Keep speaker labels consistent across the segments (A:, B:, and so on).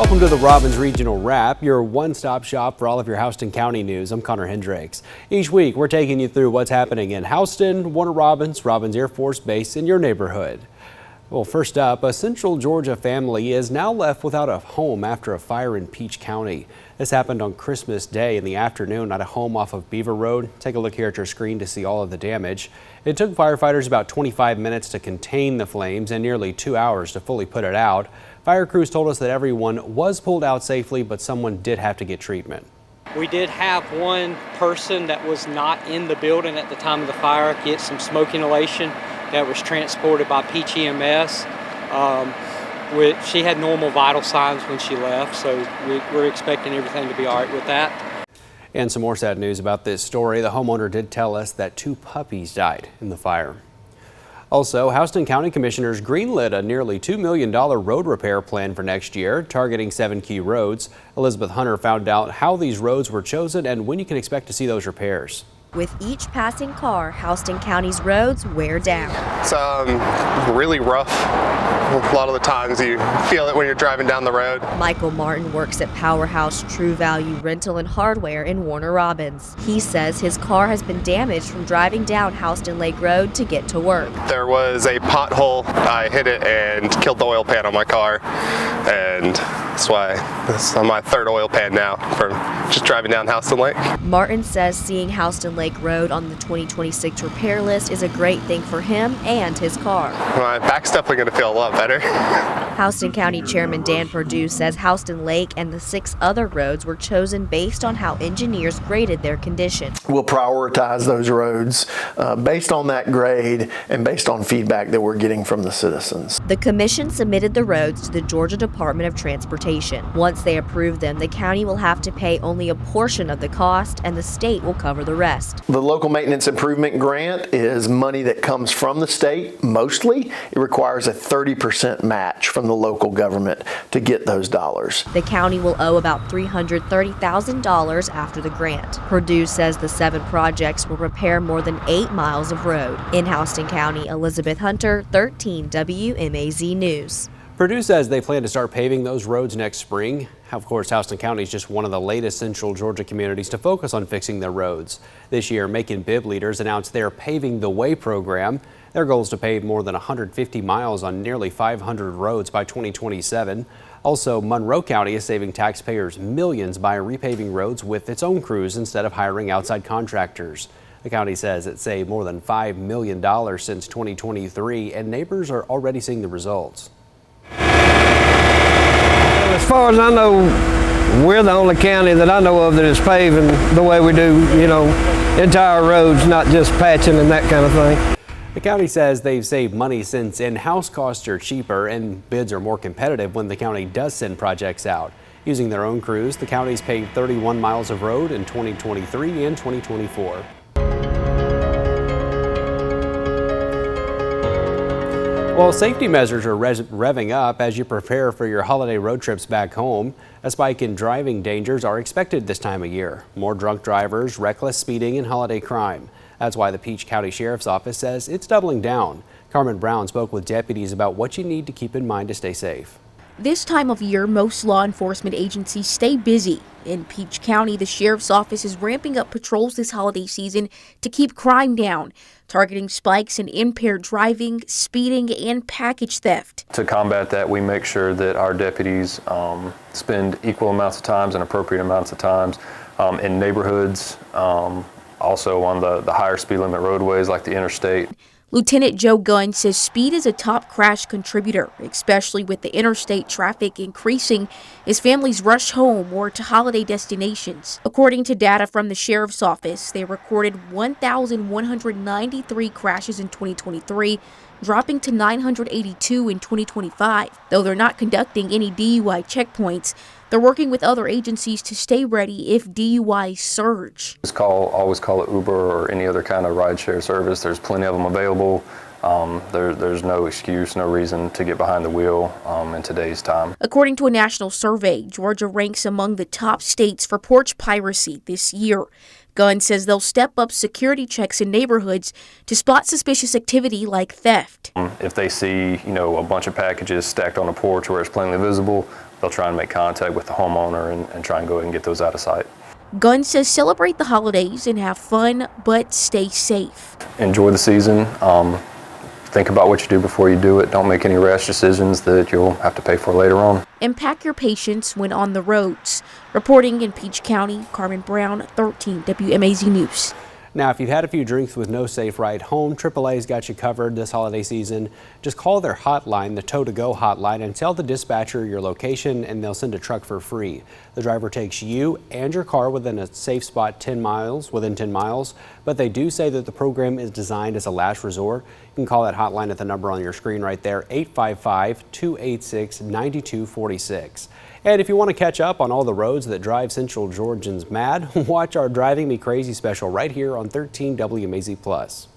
A: Welcome to the Robbins Regional Wrap, your one-stop shop for all of your Houston County news. I'm Connor Hendricks. Each week, we're taking you through what's happening in Houston, Warner Robins, Robbins Air Force Base, and your neighborhood. Well, first up, a Central Georgia family is now left without a home after a fire in Peach County. This happened on Christmas Day in the afternoon at a home off of Beaver Road. Take a look here at your screen to see all of the damage. It took firefighters about 25 minutes to contain the flames and nearly 2 hours to fully put it out. Fire crews told us that everyone was pulled out safely, but someone did have to get treatment.
B: We did have one person that was not in the building at the time of the fire get some smoke inhalation that was transported by Peach EMS. She had normal vital signs when she left, so we're expecting everything to be all right with that.
A: And some more sad news about this story. The homeowner did tell us that 2 puppies died in the fire. Also, Houston County Commissioners greenlit a nearly $2 million road repair plan for next year, targeting 7 key roads. Elizabeth Hunter found out how these roads were chosen and when you can expect to see those repairs.
C: With each passing car, Houston County's roads wear down.
D: It's really rough. A lot of the times you feel it when you're driving down the road.
C: Michael Martin works at Powerhouse True Value Rental and Hardware in Warner Robins. He says his car has been damaged from driving down Houston Lake Road to get to work.
D: There was a pothole. I hit it and killed the oil pan on my car. And that's why this is on my 3rd oil pan now from just driving down Houston Lake.
C: Martin says seeing Houston Lake Road on the 2026 repair list is a great thing for him and his car.
D: My back's definitely going to feel a lot better.
C: Houston County Chairman Dan Perdue says Houston Lake and the 6 other roads were chosen based on how engineers graded their condition.
E: We'll prioritize those roads based on that grade and based on feedback that we're getting from the citizens.
C: The commission submitted the roads to the Georgia Department of Transportation. Once they approve them, the county will have to pay only a portion of the cost and the state will cover the rest.
E: The local maintenance improvement grant is money that comes from the state mostly. It requires a 30% match from the local government to get those dollars.
C: The county will owe about $330,000 after the grant. Perdue says the 7 projects will repair more than 8 miles of road. In Houston County, Elizabeth Hunter, 13 WMAZ News.
A: Perdue says they plan to start paving those roads next spring. Of course, Houston County is just one of the latest Central Georgia communities to focus on fixing their roads. This year, Macon Bibb leaders announced their Paving the Way program. Their goal is to pave more than 150 miles on nearly 500 roads by 2027. Also, Monroe County is saving taxpayers millions by repaving roads with its own crews instead of hiring outside contractors. The county says it saved more than $5 million since 2023, and neighbors are already seeing the results.
F: As far as I know, we're the only county that I know of that is paving the way we do, entire roads, not just patching and that kind of thing.
A: The county says they've saved money since in-house costs are cheaper and bids are more competitive when the county does send projects out. Using their own crews, the county's paved 31 miles of road in 2023 and 2024. Well, safety measures are revving up as you prepare for your holiday road trips back home. A spike in driving dangers are expected this time of year. More drunk drivers, reckless speeding, and holiday crime. That's why the Peach County Sheriff's Office says it's doubling down. Carmen Brown spoke with deputies about what you need to keep in mind to stay safe.
G: This time of year, most law enforcement agencies stay busy. In Peach County, the Sheriff's Office is ramping up patrols this holiday season to keep crime down, targeting spikes in impaired driving, speeding, and package theft.
H: To combat that, we make sure that our deputies spend equal amounts of times and appropriate amounts of times in neighborhoods, also on the higher speed limit roadways like the interstate.
G: Lieutenant Joe Gunn says speed is a top crash contributor, especially with the interstate traffic increasing as families rush home or to holiday destinations. According to data from the Sheriff's Office, they recorded 1,193 crashes in 2023, dropping to 982 in 2025. Though they're not conducting any DUI checkpoints, they're working with other agencies to stay ready if DUIs surge.
H: Always call it Uber or any other kind of rideshare service. There's plenty of them available. There's no excuse, no reason to get behind the wheel in today's time.
G: According to a national survey, Georgia ranks among the top states for porch piracy this year. Gunn says they'll step up security checks in neighborhoods to spot suspicious activity like theft.
H: If they see, a bunch of packages stacked on a porch where it's plainly visible, they'll try and make contact with the homeowner and try and go ahead and get those out of sight.
G: Gunn says celebrate the holidays and have fun, but stay safe.
H: Enjoy the season. Think about what you do before you do it. Don't make any rash decisions that you'll have to pay for later on.
G: And pack your patience when on the roads. Reporting in Peach County, Carmen Brown, 13 WMAZ News.
A: Now, if you've had a few drinks with no safe ride home, AAA's got you covered this holiday season. Just call their hotline, the Tow2Go hotline, and tell the dispatcher your location, and they'll send a truck for free. The driver takes you and your car within a safe spot within 10 miles, but they do say that the program is designed as a last resort. You can call that hotline at the number on your screen right there, 855-286-9246. And if you want to catch up on all the roads that drive Central Georgians mad, watch our Driving Me Crazy special right here on 13 WMAZ+.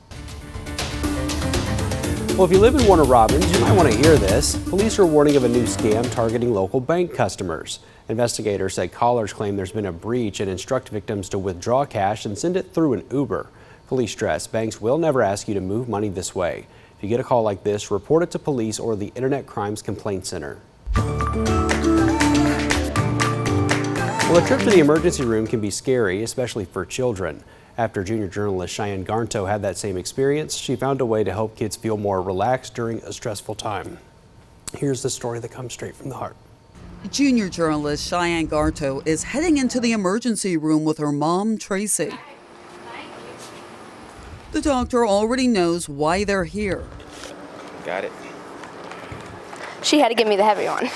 A: Well, if you live in Warner Robins, you might want to hear this. Police are warning of a new scam targeting local bank customers. Investigators say callers claim there's been a breach and instruct victims to withdraw cash and send it through an Uber. Police stress banks will never ask you to move money this way. If you get a call like this, report it to police or the Internet Crimes Complaint Center. Well, a trip to the emergency room can be scary, especially for children. After junior journalist Cheyenne Garnto had that same experience, she found a way to help kids feel more relaxed during a stressful time. Here's the story that comes straight from the heart.
I: Junior journalist Cheyenne Garnto is heading into the emergency room with her mom, Tracy. The doctor already knows why they're here.
J: Got it. She had to give me the heavy one.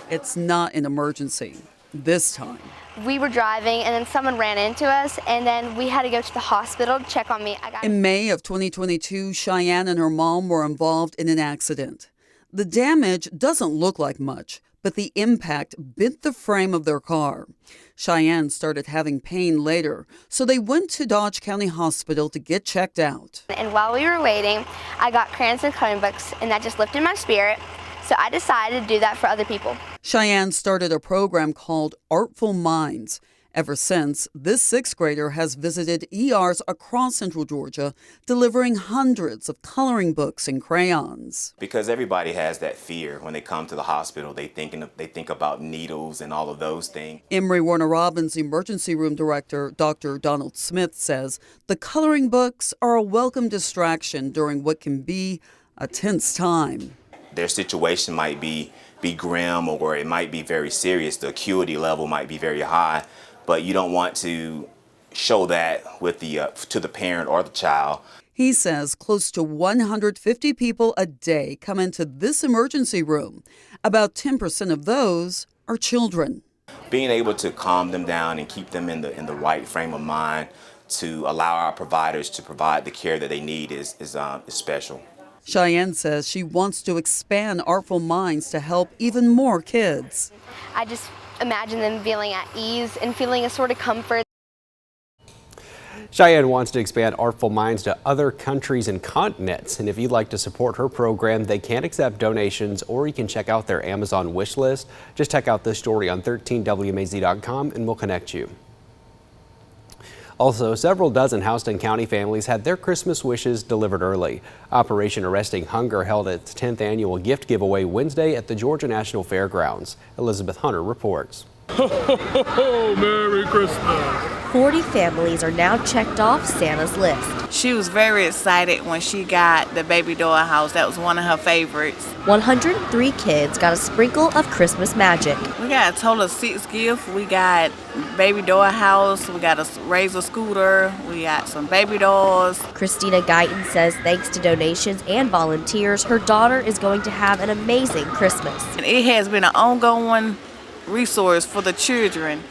I: It's not an emergency. This time.
J: We were driving and then someone ran into us and then we had to go to the hospital to check on me.
I: In May of 2022, Cheyenne and her mom were involved in an accident. The damage doesn't look like much, but the impact bent the frame of their car. Cheyenne started having pain later, so they went to Dodge County Hospital to get checked out.
J: And while we were waiting, I got crayons and coloring books and that just lifted my spirit. So I decided to do that for other people.
I: Cheyenne started a program called Artful Minds. Ever since, this sixth grader has visited ERs across Central Georgia, delivering hundreds of coloring books and crayons.
K: Because everybody has that fear when they come to the hospital. They think about needles and all of those things.
I: Emory Warner Robins emergency room director, Dr. Donald Smith, says the coloring books are a welcome distraction during what can be a tense time.
K: Their situation might be grim or it might be very serious. The acuity level might be very high, but you don't want to show that with to the parent or the child.
I: He says close to 150 people a day come into this emergency room. About 10% of those are children.
K: Being able to calm them down and keep them in the right frame of mind to allow our providers to provide the care that they need is special.
I: Cheyenne says she wants to expand Artful Minds to help even more kids.
J: I just imagine them feeling at ease and feeling a sort of comfort.
A: Cheyenne wants to expand Artful Minds to other countries and continents. And if you'd like to support her program, they can accept donations or you can check out their Amazon wish list. Just check out this story on 13WMAZ.com and we'll connect you. Also, several dozen Houston County families had their Christmas wishes delivered early. Operation Arresting Hunger held its 10th annual gift giveaway Wednesday at the Georgia National Fairgrounds. Elizabeth Hunter reports.
L: Ho, ho, ho, ho, Merry Christmas.
C: 40 families are now checked off Santa's list.
M: She was very excited when she got the baby doll house. That was one of her favorites.
C: 103 kids got a sprinkle of Christmas magic.
M: We got a total of 6 gifts. We got baby doll house, we got a Razor scooter, we got some baby dolls.
C: Christina Guyton says thanks to donations and volunteers, her daughter is going to have an amazing Christmas.
M: And it has been an ongoing resource for the children.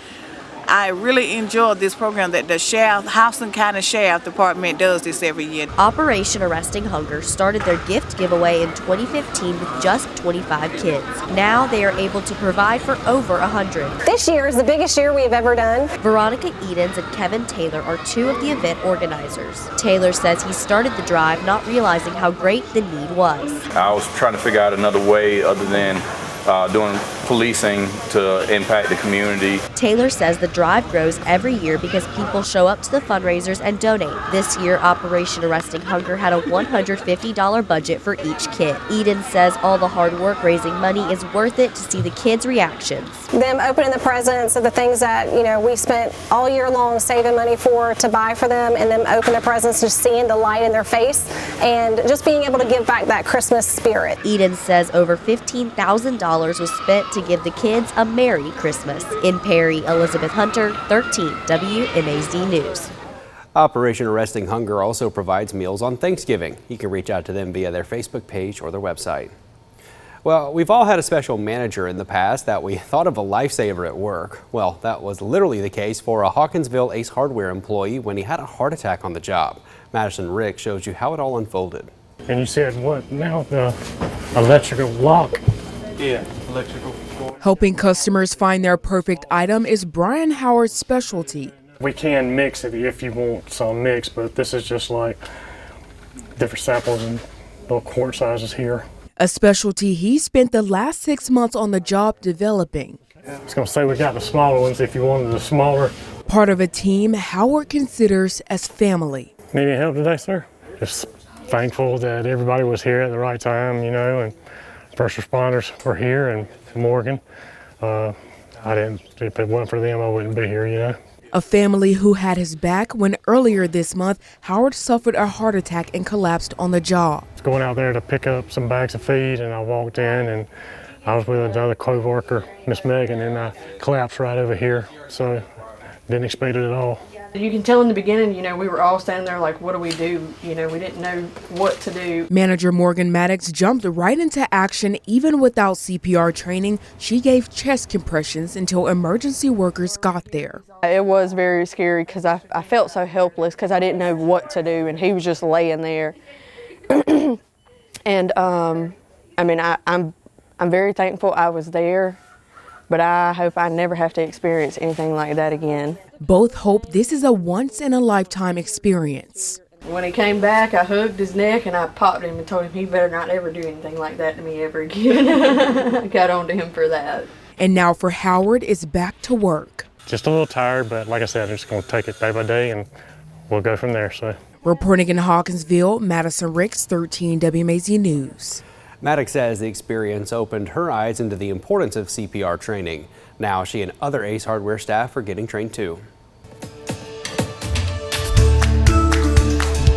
M: I really enjoy this program that the Houston County Sheriff Department does this every year.
C: Operation Arresting Hunger started their gift giveaway in 2015 with just 25 kids. Now they are able to provide for over 100.
N: This year is the biggest year we've ever done.
C: Veronica Edens and Kevin Taylor are two of the event organizers. Taylor says he started the drive not realizing how great the need was.
O: I was trying to figure out another way other than doing policing to impact the community.
C: Taylor says the drive grows every year because people show up to the fundraisers and donate. This year, Operation Arresting Hunger had a $150 budget for each kid. Eden says all the hard work raising money is worth it to see the kids' reactions.
N: Them opening the presents of the things that, we spent all year long saving money for to buy for them, and them open the presents, just seeing the light in their face and just being able to give back that Christmas spirit.
C: Eden says over $15,000 was spent to give the kids a Merry Christmas. In Perry, Elizabeth Hunter, 13 WMAZ News.
A: Operation Arresting Hunger also provides meals on Thanksgiving. You can reach out to them via their Facebook page or their website. Well, we've all had a special manager in the past that we thought of a lifesaver at work. Well, that was literally the case for a Hawkinsville Ace Hardware employee when he had a heart attack on the job. Madison Rick shows you how it all unfolded.
P: And you said what now? The electrical lock?
Q: Yeah, electrical.
R: Helping customers find their perfect item is Brian Howard's specialty.
P: We can mix it if you want some mix, but this is just like different samples and little quart sizes here.
R: A specialty he spent the last 6 months on the job developing.
P: I was going to say we got the smaller ones if you wanted the smaller.
R: Part of a team Howard considers as family.
P: Need any help today, sir? Just thankful that everybody was here at the right time, and first responders were here, and Morgan. If it wasn't for them, I wouldn't be here,
R: A family who had his back when earlier this month, Howard suffered a heart attack and collapsed on the job.
P: I was going out there to pick up some bags of feed, and I walked in, and I was with another co-worker, Miss Megan, and I collapsed right over here, so didn't expect it at all.
S: You can tell in the beginning, we were all standing there like, what do we do? We didn't know what to do.
R: Manager Morgan Maddox jumped right into action. Even without CPR training, she gave chest compressions until emergency workers got there.
S: It was very scary because I felt so helpless because I didn't know what to do, and he was just laying there. And I'm very thankful I was there, but I hope I never have to experience anything like that again.
R: Both hope this is a once-in-a-lifetime experience.
S: When he came back, I hugged his neck and I popped him and told him he better not ever do anything like that to me ever again. I got on to him for that.
R: And now for Howard, it's back to work.
P: Just a little tired, but like I said, I'm just going to take it day by day and we'll go from there. So,
R: reporting in Hawkinsville, Madison Ricks, 13 WMAZ News.
A: Maddox says the experience opened her eyes into the importance of CPR training. Now she and other Ace Hardware staff are getting trained too.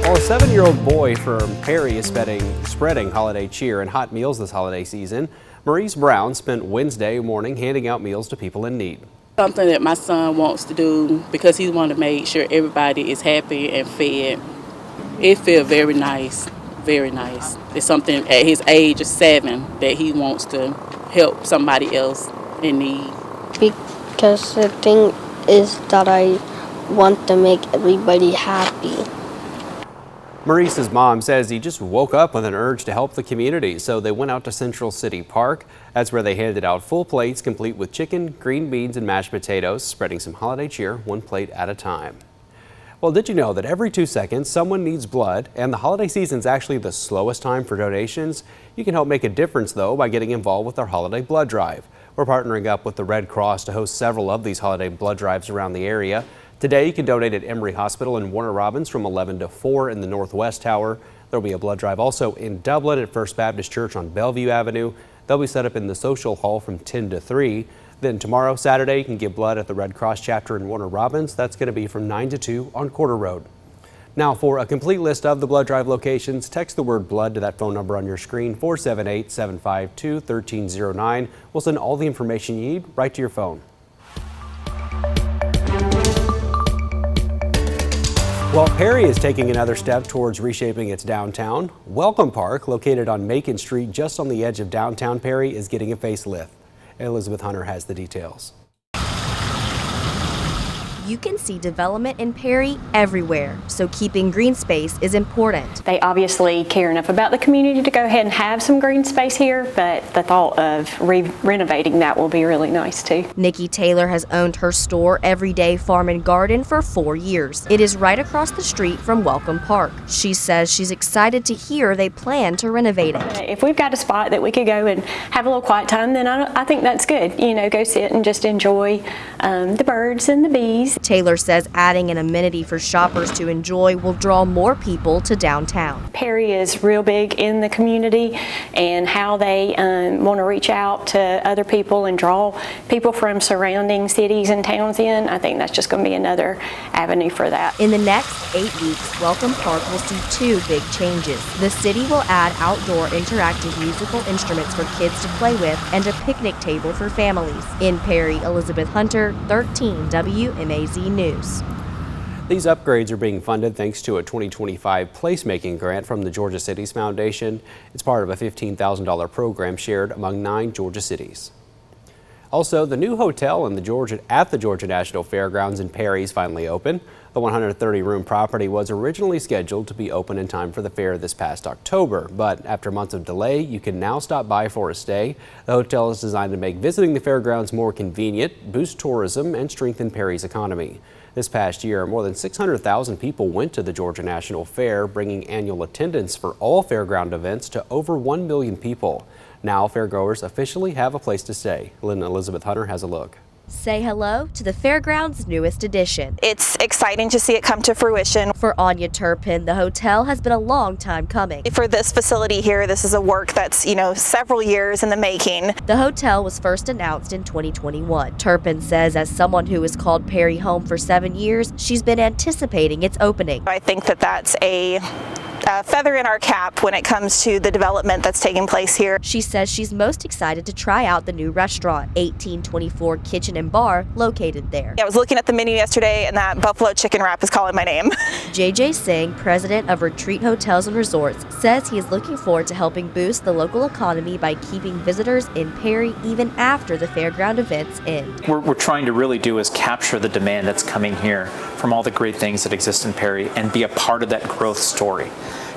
A: Well, a 7-year-old boy from Perry is spreading holiday cheer and hot meals this holiday season. Maurice Brown spent Wednesday morning handing out meals to people in need.
T: Something that my son wants to do because he wants to make sure everybody is happy and fed. It feels very nice, very nice. It's something at his age of 7 that he wants to help somebody else in need.
U: Because the thing is that I want to make everybody happy.
A: Maurice's mom says he just woke up with an urge to help the community, so they went out to Central City Park. That's where they handed out full plates complete with chicken, green beans, and mashed potatoes, spreading some holiday cheer one plate at a time. Well, did you know that every 2 seconds someone needs blood, and the holiday season is actually the slowest time for donations? You can help make a difference, though, by getting involved with our holiday blood drive. We're partnering up with the Red Cross to host several of these holiday blood drives around the area. Today, you can donate at Emory Hospital in Warner Robins from 11 to 4 in the Northwest Tower. There will be a blood drive also in Dublin at First Baptist Church on Bellevue Avenue. They'll be set up in the Social Hall from 10 to 3. Then tomorrow, Saturday, you can give blood at the Red Cross chapter in Warner Robins. That's going to be from 9 to 2 on Quarter Road. Now, for a complete list of the blood drive locations, text the word blood to that phone number on your screen, 478-752-1309. We'll send all the information you need right to your phone. Well, Perry is taking another step towards reshaping its downtown. Welcome Park, located on Macon Street just on the edge of downtown Perry, is getting a facelift. Elizabeth Hunter has the details.
C: You can see development in Perry everywhere, so keeping green space is important.
B: They obviously care enough about the community to go ahead and have some green space here, but the thought of renovating that will be really nice too.
C: Nikki Taylor has owned her store Everyday Farm and Garden for 4 years. It is right across the street from Welcome Park. She says she's excited to hear they plan to renovate it.
B: If we've got a spot that we could go and have a little quiet time, then I think that's good. You know, go sit and just enjoy the birds and the bees.
C: Taylor says adding an amenity for shoppers to enjoy will draw more people to downtown.
B: Perry is real big in the community, and how they want to reach out to other people and draw people from surrounding cities and towns in. I think that's just going to be another avenue for that.
C: In the next 8 weeks, Welcome Park will see 2 big changes. The city will add outdoor interactive musical instruments for kids to play with and a picnic table for families. In Perry, Elizabeth Hunter, 13 WMAZ News.
A: These upgrades are being funded thanks to a 2025 placemaking grant from the Georgia Cities Foundation. It's part of a $15,000 program shared among 9 Georgia cities. Also, the new hotel at the Georgia National Fairgrounds in Perry is finally open. The 130-room property was originally scheduled to be open in time for the fair this past October, but after months of delay, you can now stop by for a stay. The hotel is designed to make visiting the fairgrounds more convenient, boost tourism, and strengthen Perry's economy. This past year, more than 600,000 people went to the Georgia National Fair, bringing annual attendance for all fairground events to over 1 million people. Now, fairgoers officially have a place to stay. Elizabeth Hunter has a look.
C: Say hello to the Fairgrounds' newest addition.
V: It's exciting to see it come to fruition.
C: For Anya Turpin, the hotel has been a long time coming.
V: For this facility here, this is a work that's, several years in the making.
C: The hotel was first announced in 2021. Turpin says as someone who has called Perry home for 7 years, she's been anticipating its opening.
V: I think that that's a feather in our cap when it comes to the development that's taking place here.
C: She says she's most excited to try out the new restaurant, 1824 Kitchen and Bar, located there.
V: I was looking at the menu yesterday, and that buffalo chicken wrap is calling my name.
C: JJ Singh, president of Retreat Hotels and Resorts, says he is looking forward to helping boost the local economy by keeping visitors in Perry even after the fairground events end.
W: What we're trying to really do is capture the demand that's coming here from all the great things that exist in Perry and be a part of that growth story.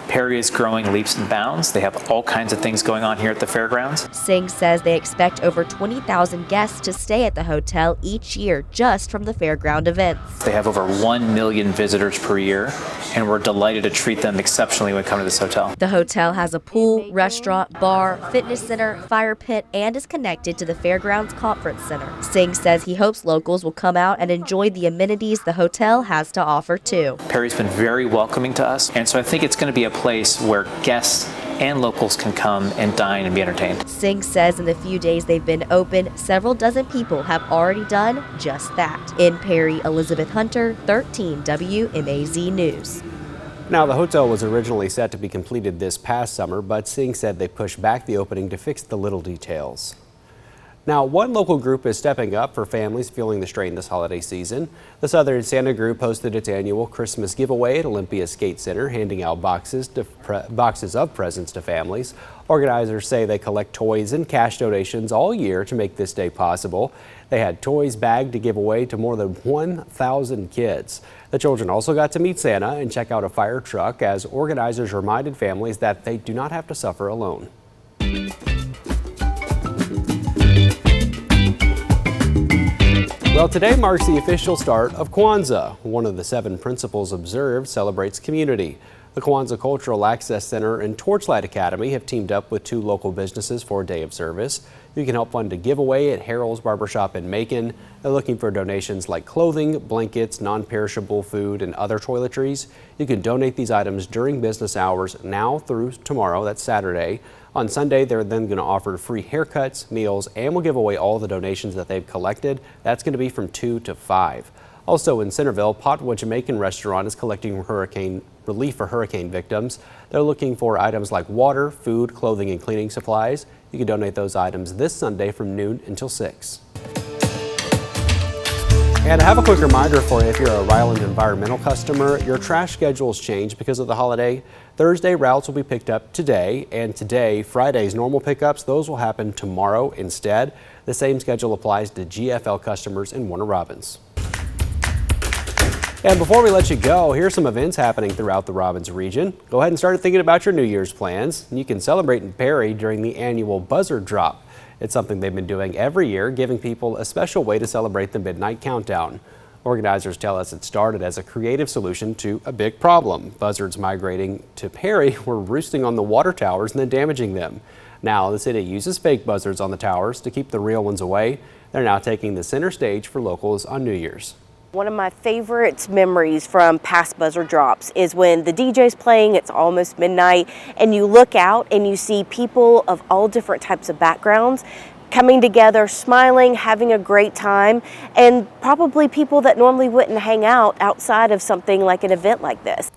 W: Perry is growing leaps and bounds. They have all kinds of things going on here at the fairgrounds.
C: Singh says they expect over 20,000 guests to stay at the hotel each year just from the fairground events.
W: They have over 1 million visitors per year, and we're delighted to treat them exceptionally when they come to this hotel.
C: The hotel has a pool, restaurant, bar, fitness center, fire pit, and is connected to the Fairgrounds Conference Center. Singh says he hopes locals will come out and enjoy the amenities the hotel has to offer too.
W: Perry's been very welcoming to us, and so I think it's going to be a place where guests and locals can come and dine and be entertained.
C: Singh says in the few days they've been open, several dozen people have already done just that. In Perry, Elizabeth Hunter, 13 WMAZ News.
A: Now, the hotel was originally set to be completed this past summer, but Singh said they pushed back the opening to fix the little details. Now, one local group is stepping up for families feeling the strain this holiday season. The Southern Santa Group hosted its annual Christmas giveaway at Olympia Skate Center, handing out boxes of presents to families. Organizers say they collect toys and cash donations all year to make this day possible. They had toys bagged to give away to more than 1,000 kids. The children also got to meet Santa and check out a fire truck as organizers reminded families that they do not have to suffer alone. Well, today marks the official start of Kwanzaa. One of the 7 principles observed celebrates community. The Kwanzaa Cultural Access Center and Torchlight Academy have teamed up with 2 local businesses for a day of service. You can help fund a giveaway at Harold's Barbershop in Macon. They're looking for donations like clothing, blankets, non-perishable food, and other toiletries. You can donate these items during business hours now through tomorrow, that's Saturday. On Sunday, they're then going to offer free haircuts, meals, and will give away all the donations that they've collected. That's going to be from 2 to 5. Also in Centerville, Potwood Jamaican Restaurant is collecting relief for hurricane victims. They're looking for items like water, food, clothing, and cleaning supplies. You can donate those items this Sunday from noon until 6. And I have a quick reminder for you if you're a Ryland Environmental customer, your trash schedule's changed because of the holiday. Thursday routes will be picked up today, and today, Friday's normal pickups, those will happen tomorrow instead. The same schedule applies to GFL customers in Warner Robins. And before we let you go, here's some events happening throughout the Robbins region. Go ahead and start thinking about your New Year's plans. You can celebrate in Perry during the annual Buzzard Drop. It's something they've been doing every year, giving people a special way to celebrate the midnight countdown. Organizers tell us it started as a creative solution to a big problem. Buzzards migrating to Perry were roosting on the water towers and then damaging them. Now the city uses fake buzzards on the towers to keep the real ones away. They're now taking the center stage for locals on New Year's.
D: One of my favorite memories from past Buzzard Drops is when the DJ's playing, it's almost midnight, and you look out and you see people of all different types of backgrounds coming together, smiling, having a great time, and probably people that normally wouldn't hang out outside of something like an event like this.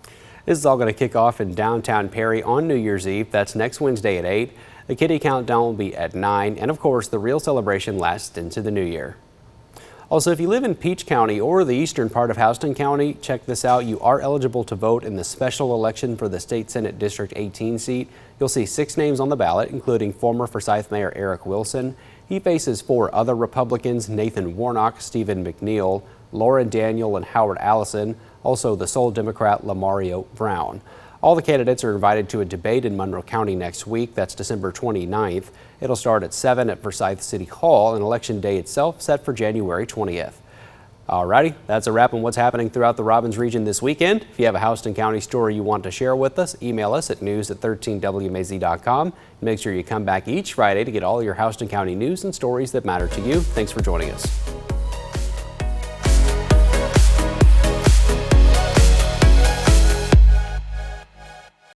A: This is all going to kick off in downtown Perry on New Year's Eve. That's next Wednesday at 8. The kiddie countdown will be at 9, and of course the real celebration lasts into the new year. Also, if you live in Peach County or the eastern part of Houston County, check this out. You are eligible to vote in the special election for the State Senate District 18 seat. You'll see 6 names on the ballot, including former Forsyth Mayor Eric Wilson. He faces 4 other Republicans, Nathan Warnock, Stephen McNeil, Laura Daniel, and Howard Allison, also the sole Democrat Lamario Brown. All the candidates are invited to a debate in Monroe County next week. That's December 29th. It'll start at 7 at Forsyth City Hall, and Election Day itself set for January 20th. Alrighty, that's a wrap on what's happening throughout the Robbins region this weekend. If you have a Houston County story you want to share with us, email us at news@13wmaz.com. Make sure you come back each Friday to get all your Houston County news and stories that matter to you. Thanks for joining us.